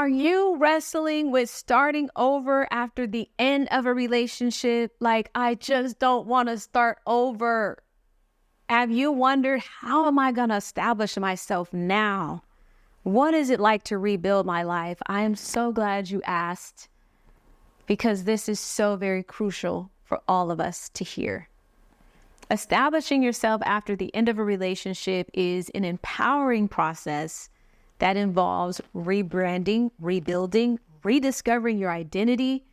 Are you wrestling with starting over after the end of a relationship? Like, I just don't want to start over. Have you wondered, how am I going to establish myself now? What is it like to rebuild my life? I am so glad you asked, because this is so very crucial for all of us to hear. Establishing yourself after the end of a relationship is an empowering process that involves rebranding, rebuilding, rediscovering your identity,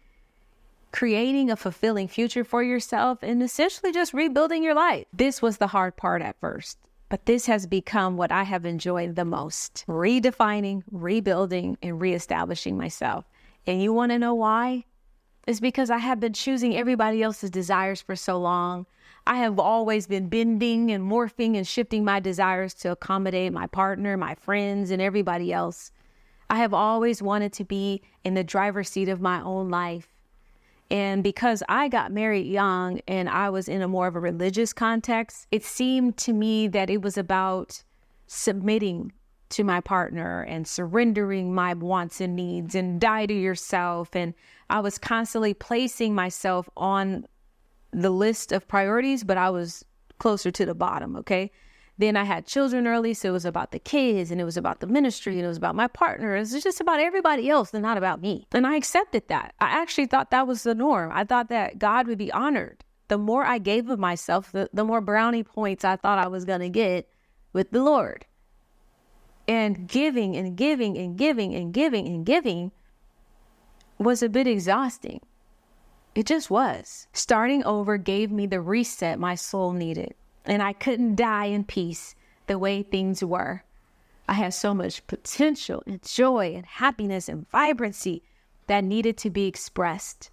creating a fulfilling future for yourself, and essentially just rebuilding your life. This was the hard part at first, but this has become what I have enjoyed the most: redefining, rebuilding, and reestablishing myself. And you want to know why? It's because I have been choosing everybody else's desires for so long. I have always been bending and morphing and shifting my desires to accommodate my partner, my friends, and everybody else. I have always wanted to be in the driver's seat of my own life. And because I got married young and I was in a more of a religious context, it seemed to me that it was about submitting to my partner and surrendering my wants and needs and die to yourself. And I was constantly placing myself on the list of priorities, but I was closer to the bottom, okay? Then I had children early, so it was about the kids, and it was about the ministry, and it was about my partner. It was just about everybody else and not about me. And I accepted that. I actually thought that was the norm. I thought that God would be honored. The more I gave of myself, the more brownie points I thought I was going to get with the Lord. And giving and giving and giving and giving and giving was a bit exhausting. It just was. Starting over gave me the reset my soul needed, and I couldn't die in peace the way things were. I had so much potential and joy and happiness and vibrancy that needed to be expressed.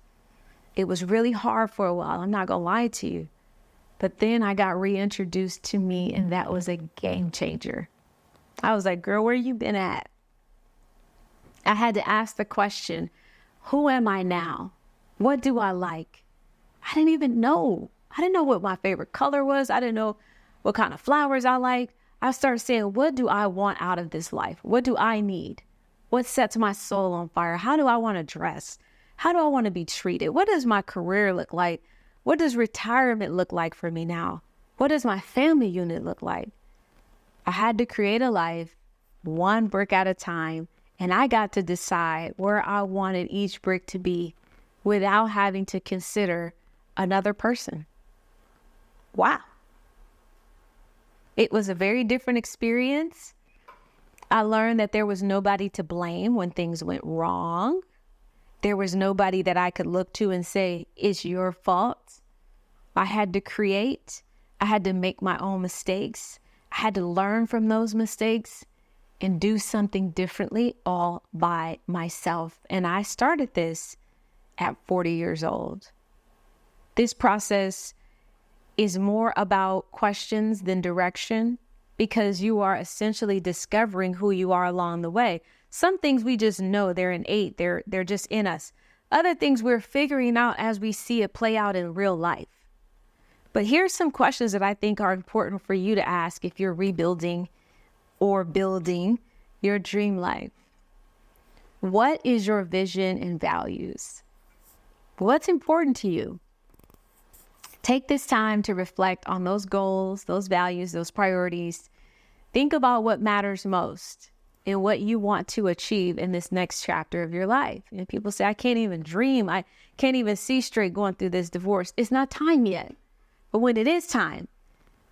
It was really hard for a while, I'm not gonna lie to you. But then I got reintroduced to me, and that was a game changer. I was like, girl, where you been at? I had to ask the question, who am I now? What do I like? I didn't even know. I didn't know what my favorite color was. I didn't know what kind of flowers I like. I started saying, what do I want out of this life? What do I need? What sets my soul on fire? How do I want to dress? How do I want to be treated? What does my career look like? What does retirement look like for me now? What does my family unit look like? I had to create a life one brick at a time, and I got to decide where I wanted each brick to be without having to consider another person. Wow. It was a very different experience. I learned that there was nobody to blame when things went wrong. There was nobody that I could look to and say, it's your fault. I had to create. I had to make my own mistakes. I had to learn from those mistakes and do something differently all by myself. And I started this at 40 years old. This process is more about questions than direction, because you are essentially discovering who you are along the way. Some things we just know, they're innate, they're just in us. Other things we're figuring out as we see it play out in real life. But here's some questions that I think are important for you to ask if you're rebuilding or building your dream life. What is your vision and values? What's important to you? Take this time to reflect on those goals, those values, those priorities. Think about what matters most and what you want to achieve in this next chapter of your life. And people say, I can't even dream. I can't even see straight going through this divorce. It's not time yet. But when it is time,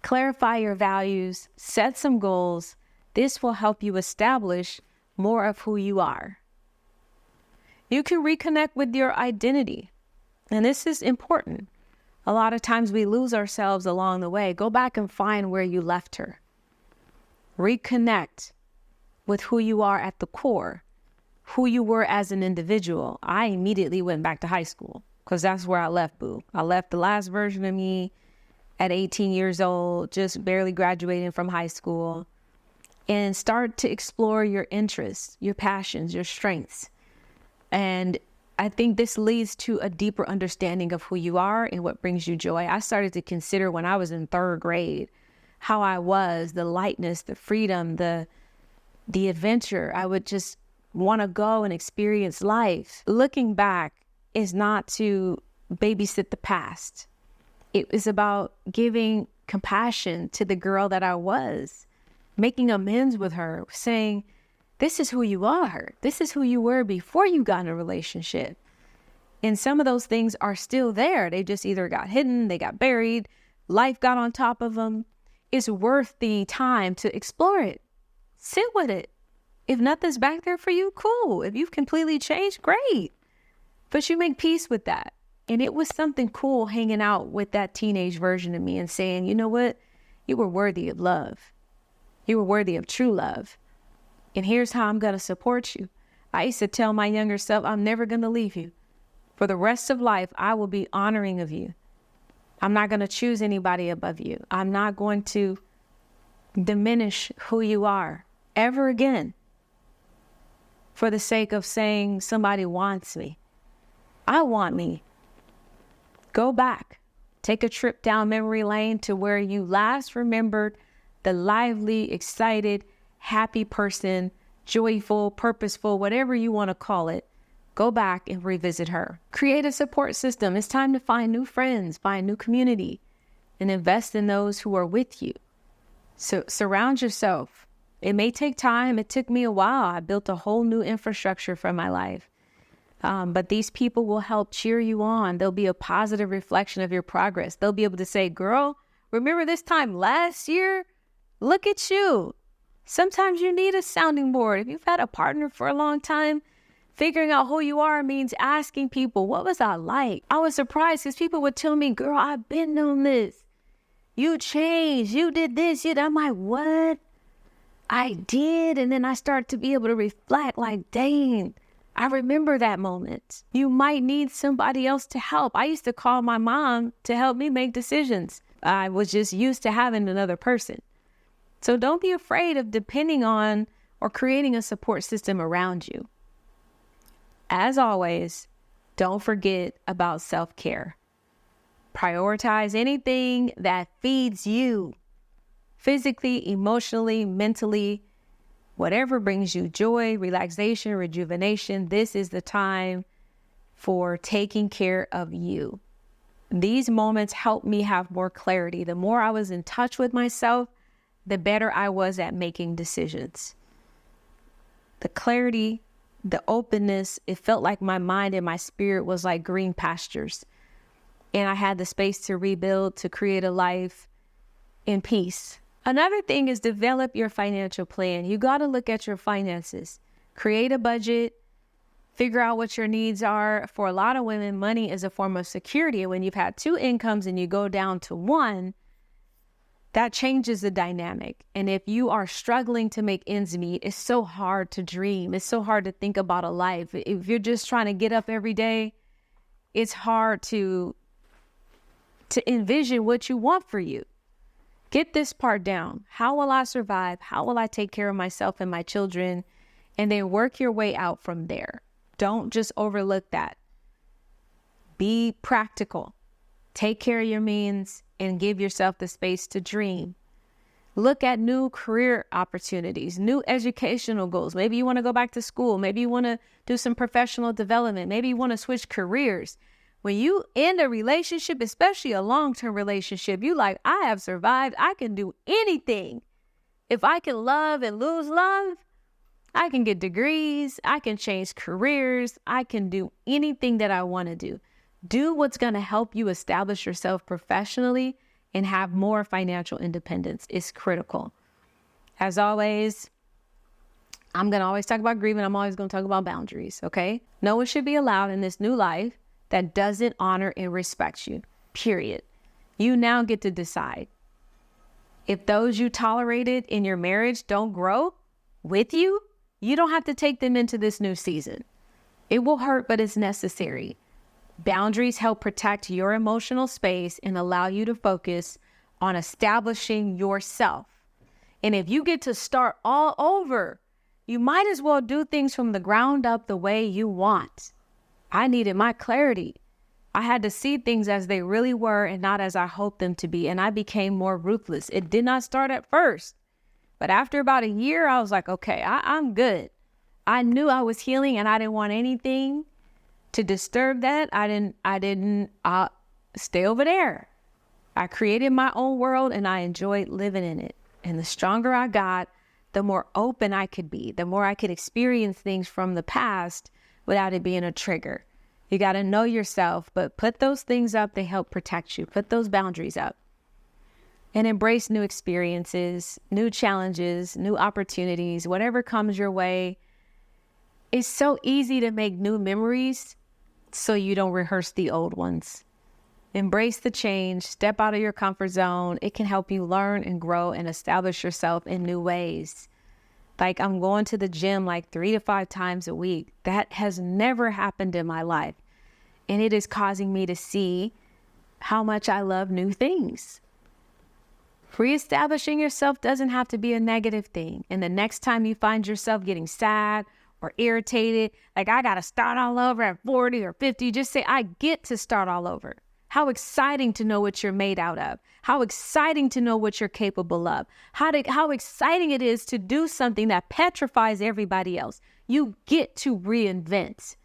clarify your values, set some goals. This will help you establish more of who you are. You can reconnect with your identity. And this is important. A lot of times we lose ourselves along the way. Go back and find where you left her. Reconnect with who you are at the core, who you were as an individual. I immediately went back to high school because that's where I left, boo. I left the last version of me at 18 years old, just barely graduating from high school, and start to explore your interests, your passions, your strengths. And I think this leads to a deeper understanding of who you are and what brings you joy. I started to consider when I was in third grade how I was, the lightness, the freedom, the adventure. I would just want to go and experience life. Looking back is not to babysit the past. It is about giving compassion to the girl that I was, making amends with her, saying, this is who you are. This is who you were before you got in a relationship. And some of those things are still there. They just either got hidden, they got buried, life got on top of them. It's worth the time to explore it. Sit with it. If nothing's back there for you, cool. If you've completely changed, great. But you make peace with that. And it was something cool hanging out with that teenage version of me and saying, you know what? You were worthy of love. You were worthy of true love. And here's how I'm going to support you. I used to tell my younger self, I'm never going to leave you. For the rest of life, I will be honoring of you. I'm not going to choose anybody above you. I'm not going to diminish who you are ever again for the sake of saying somebody wants me. I want me. Go back. Take a trip down memory lane to where you last remembered the lively, excited, happy person, joyful, purposeful, whatever you want to call it. Go back and revisit her. Create a support system. It's time to find new friends, find new community, and invest in those who are with you. So surround yourself. It may take time. It took me a while. I built a whole new infrastructure for my life. But these people will help cheer you on. They'll be a positive reflection of your progress. They'll be able to say, girl, remember this time last year? Look at you. Sometimes you need a sounding board. If you've had a partner for a long time, figuring out who you are means asking people, what was I like? I was surprised because people would tell me, girl, I've been on this. You changed. You did this. I'm like, what? I did. And then I start to be able to reflect like, dang, I remember that moment. You might need somebody else to help. I used to call my mom to help me make decisions. I was just used to having another person. So don't be afraid of depending on or creating a support system around you. As always, don't forget about self-care. Prioritize anything that feeds you physically, emotionally, mentally, whatever brings you joy, relaxation, rejuvenation. This is the time for taking care of you. These moments help me have more clarity. The more I was in touch with myself, the better I was at making decisions. The clarity, the openness, it felt like my mind and my spirit was like green pastures. And I had the space to rebuild, to create a life in peace. Another thing is develop your financial plan. You got to look at your finances, create a budget, figure out what your needs are. For a lot of women, money is a form of security. And when you've had two incomes and you go down to one, that changes the dynamic. And if you are struggling to make ends meet, it's so hard to dream. It's so hard to think about a life. If you're just trying to get up every day, it's hard to envision what you want for you. Get this part down. How will I survive? How will I take care of myself and my children? And then work your way out from there. Don't just overlook that. Be practical. Take care of your means and give yourself the space to dream. Look at new career opportunities, new educational goals. Maybe you want to go back to school. Maybe you want to do some professional development. Maybe you want to switch careers. When you end a relationship, especially a long-term relationship, you like, I have survived. I can do anything. If I can love and lose love, I can get degrees. I can change careers. I can do anything that I want to do. Do what's going to help you establish yourself professionally and have more financial independence. It's critical. As always, I'm going to always talk about grieving. I'm always going to talk about boundaries, okay? No one should be allowed in this new life that doesn't honor and respect you, period. You now get to decide. If those you tolerated in your marriage don't grow with you, you don't have to take them into this new season. It will hurt, but it's necessary. Boundaries help protect your emotional space and allow you to focus on establishing yourself. And if you get to start all over, you might as well do things from the ground up the way you want. I needed my clarity. I had to see things as they really were and not as I hoped them to be. And I became more ruthless. It did not start at first. But after about a year, I was like, okay, I'm good. I knew I was healing and I didn't want anything to disturb that. I didn't stay over there. I created my own world and I enjoyed living in it. And the stronger I got, the more open I could be, the more I could experience things from the past without it being a trigger. You got to know yourself, but put those things up. They help protect you. Put those boundaries up and embrace new experiences, new challenges, new opportunities, whatever comes your way. It's so easy to make new memories so you don't rehearse the old ones. Embrace the change, step out of your comfort zone. It can help you learn and grow and establish yourself in new ways. Like I'm going to the gym like 3 to 5 times a week. That has never happened in my life. And it is causing me to see how much I love new things. Reestablishing yourself doesn't have to be a negative thing. And the next time you find yourself getting sad or irritated, like I got to start all over at 40 or 50, just say, I get to start all over. How exciting to know what you're made out of. How exciting to know what you're capable of. How exciting it is to do something that petrifies everybody else. You get to reinvent.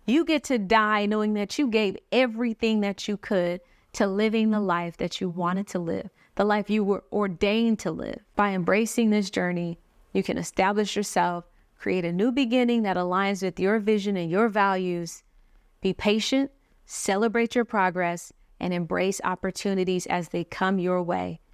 You get to die knowing that you gave everything that you could to living the life that you wanted to live, the life you were ordained to live. By embracing this journey, you can establish yourself, create a new beginning that aligns with your vision and your values. Be patient, celebrate your progress, and embrace opportunities as they come your way.